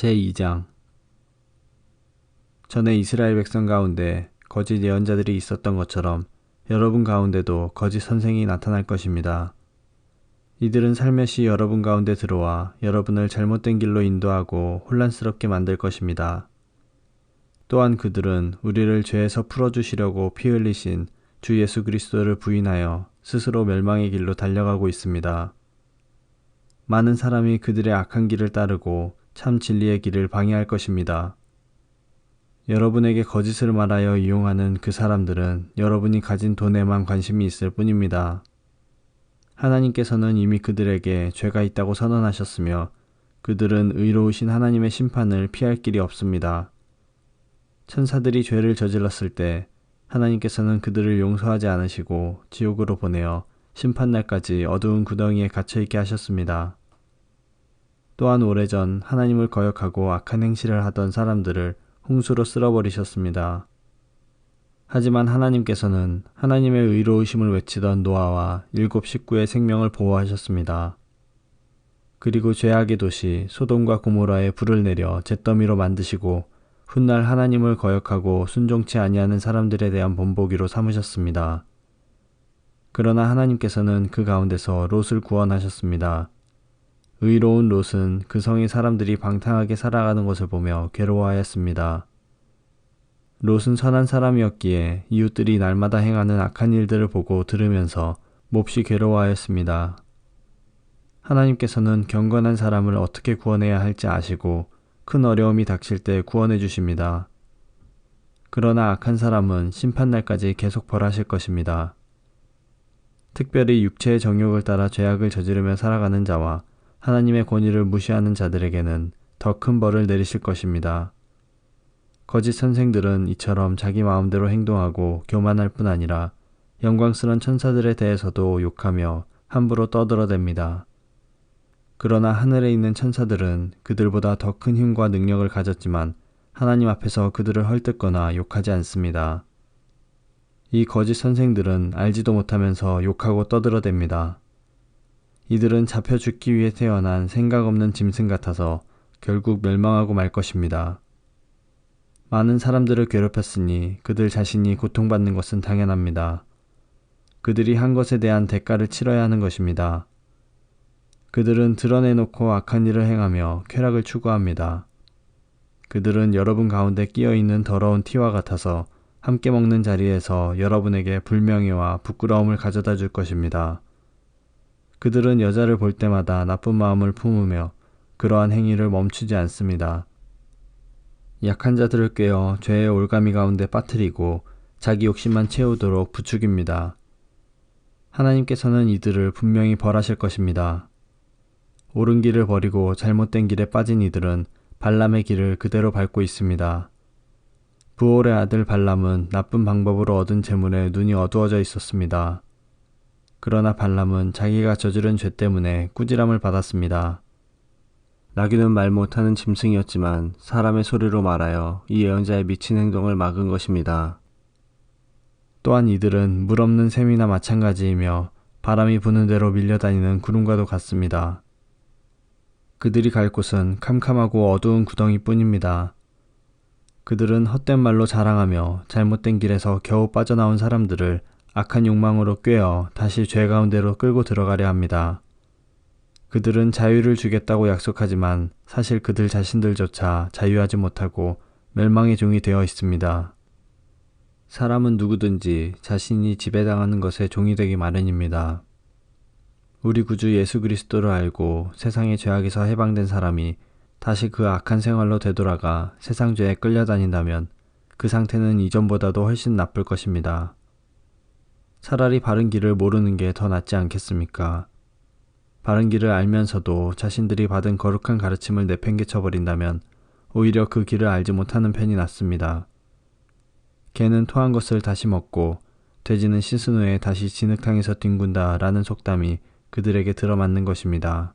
제2장. 전에 이스라엘 백성 가운데 거짓 예언자들이 있었던 것처럼 여러분 가운데도 거짓 선생이 나타날 것입니다. 이들은 살며시 여러분 가운데 들어와 여러분을 잘못된 길로 인도하고 혼란스럽게 만들 것입니다. 또한 그들은 우리를 죄에서 풀어주시려고 피 흘리신 주 예수 그리스도를 부인하여 스스로 멸망의 길로 달려가고 있습니다. 많은 사람이 그들의 악한 길을 따르고 참 진리의 길을 방해할 것입니다. 여러분에게 거짓을 말하여 이용하는 그 사람들은 여러분이 가진 돈에만 관심이 있을 뿐입니다. 하나님께서는 이미 그들에게 죄가 있다고 선언하셨으며 그들은 의로우신 하나님의 심판을 피할 길이 없습니다. 천사들이 죄를 저질렀을 때 하나님께서는 그들을 용서하지 않으시고 지옥으로 보내어 심판날까지 어두운 구덩이에 갇혀있게 하셨습니다. 또한 오래전 하나님을 거역하고 악한 행실을 하던 사람들을 홍수로 쓸어버리셨습니다. 하지만 하나님께서는 하나님의 의로우심을 외치던 노아와 7 식구의 생명을 보호하셨습니다. 그리고 죄악의 도시 소돔과 고모라에 불을 내려 잿더미로 만드시고 훗날 하나님을 거역하고 순종치 아니하는 사람들에 대한 본보기로 삼으셨습니다. 그러나 하나님께서는 그 가운데서 롯을 구원하셨습니다. 의로운 롯은 그 성의 사람들이 방탕하게 살아가는 것을 보며 괴로워하였습니다. 롯은 선한 사람이었기에 이웃들이 날마다 행하는 악한 일들을 보고 들으면서 몹시 괴로워하였습니다. 하나님께서는 경건한 사람을 어떻게 구원해야 할지 아시고 큰 어려움이 닥칠 때 구원해 주십니다. 그러나 악한 사람은 심판날까지 계속 벌하실 것입니다. 특별히 육체의 정욕을 따라 죄악을 저지르며 살아가는 자와 하나님의 권위를 무시하는 자들에게는 더 큰 벌을 내리실 것입니다. 거짓 선생들은 이처럼 자기 마음대로 행동하고 교만할 뿐 아니라 영광스러운 천사들에 대해서도 욕하며 함부로 떠들어댑니다. 그러나 하늘에 있는 천사들은 그들보다 더 큰 힘과 능력을 가졌지만 하나님 앞에서 그들을 헐뜯거나 욕하지 않습니다. 이 거짓 선생들은 알지도 못하면서 욕하고 떠들어댑니다. 이들은 잡혀 죽기 위해 태어난 생각 없는 짐승 같아서 결국 멸망하고 말 것입니다. 많은 사람들을 괴롭혔으니 그들 자신이 고통받는 것은 당연합니다. 그들이 한 것에 대한 대가를 치러야 하는 것입니다. 그들은 드러내놓고 악한 일을 행하며 쾌락을 추구합니다. 그들은 여러분 가운데 끼어있는 더러운 티와 같아서 함께 먹는 자리에서 여러분에게 불명예와 부끄러움을 가져다 줄 것입니다. 그들은 여자를 볼 때마다 나쁜 마음을 품으며 그러한 행위를 멈추지 않습니다. 약한 자들을 꿰어 죄의 올가미 가운데 빠뜨리고 자기 욕심만 채우도록 부추깁니다. 하나님께서는 이들을 분명히 벌하실 것입니다. 옳은 길을 버리고 잘못된 길에 빠진 이들은 발람의 길을 그대로 밟고 있습니다. 부올의 아들 발람은 나쁜 방법으로 얻은 재물에 눈이 어두워져 있었습니다. 그러나 발람은 자기가 저지른 죄 때문에 꾸지람을 받았습니다. 나귀는 말 못하는 짐승이었지만 사람의 소리로 말하여 이 예언자의 미친 행동을 막은 것입니다. 또한 이들은 물 없는 샘이나 마찬가지이며 바람이 부는 대로 밀려다니는 구름과도 같습니다. 그들이 갈 곳은 캄캄하고 어두운 구덩이뿐입니다. 그들은 헛된 말로 자랑하며 잘못된 길에서 겨우 빠져나온 사람들을 악한 욕망으로 꿰어 다시 죄 가운데로 끌고 들어가려 합니다. 그들은 자유를 주겠다고 약속하지만 사실 그들 자신들조차 자유하지 못하고 멸망의 종이 되어 있습니다. 사람은 누구든지 자신이 지배당하는 것에 종이 되기 마련입니다. 우리 구주 예수 그리스도를 알고 세상의 죄악에서 해방된 사람이 다시 그 악한 생활로 되돌아가 세상 죄에 끌려다닌다면 그 상태는 이전보다도 훨씬 나쁠 것입니다. 차라리 바른 길을 모르는 게 더 낫지 않겠습니까? 바른 길을 알면서도 자신들이 받은 거룩한 가르침을 내팽개쳐버린다면 오히려 그 길을 알지 못하는 편이 낫습니다. 개는 토한 것을 다시 먹고 돼지는 씻은 후에 다시 진흙탕에서 뒹군다 라는 속담이 그들에게 들어맞는 것입니다.